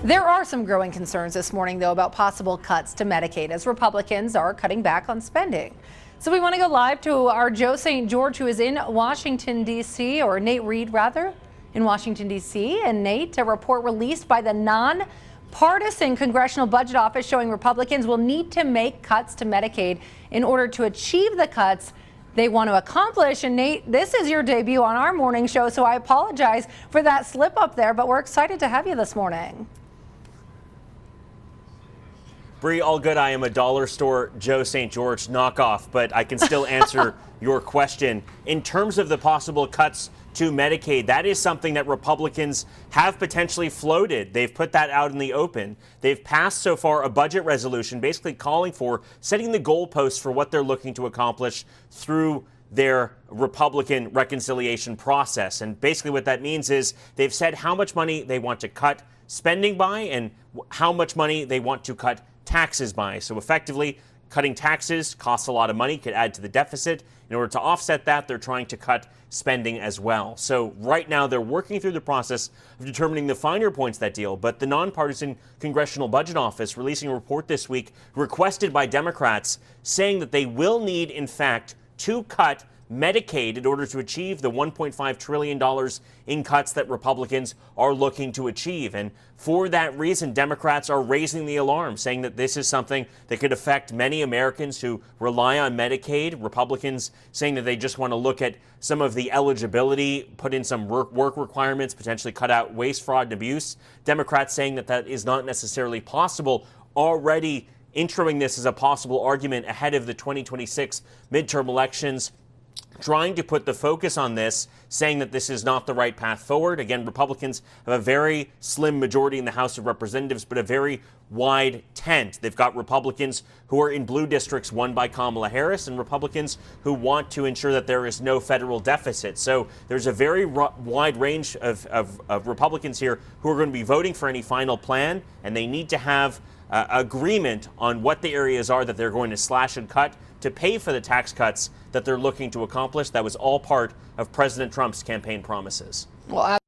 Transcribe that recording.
There are some growing concerns this morning, though, about possible cuts to Medicaid as Republicans are cutting back on spending. So we want to go live to our Joe St. George, who is in Washington, D.C., or Nate Reed, rather, in Washington, D.C. And Nate, a report released by the non-partisan Congressional Budget Office showing Republicans will need to make cuts to Medicaid in order to achieve the cuts they want to accomplish. And Nate, this is your debut on our morning show, so I apologize for that slip up there, but we're excited to have you this morning. Bree, all good. I am a dollar store Joe St. George knockoff, but I can still answer your question. In terms of the possible cuts to Medicaid, that is something that Republicans have potentially floated. They've put that out in the open. They've passed so far a budget resolution basically calling for setting the goalposts for what they're looking to accomplish through their Republican reconciliation process. And basically what that means is they've said how much money they want to cut spending by and how much money they want to cut taxes by. So effectively, cutting taxes costs a lot of money, could add to the deficit. In order to offset that, they're trying to cut spending as well. So right now, they're working through the process of determining the finer points of that deal. But the nonpartisan Congressional Budget Office releasing a report this week requested by Democrats saying that they will need, in fact, to cut Medicaid in order to achieve the $1.5 trillion in cuts that Republicans are looking to achieve. And for that reason, Democrats are raising the alarm, saying that this is something that could affect many Americans who rely on Medicaid. Republicans saying that they just want to look at some of the eligibility, put in some work requirements, potentially cut out waste, fraud, and abuse. Democrats saying that that is not necessarily possible, already introing this as a possible argument ahead of the 2026 midterm elections, trying to put the focus on this, saying that this is not the right path forward. Again, Republicans have a very slim majority in the House of Representatives, but a very wide tent. They've got Republicans who are in blue districts won by Kamala Harris and Republicans who want to ensure that there is no federal deficit. So there's a very wide range of Republicans here who are going to be voting for any final plan, and they need to have agreement on what the areas are that they're going to slash and cut to pay for the tax cuts that they're looking to accomplish. That was all part of President Trump's campaign promises. Well,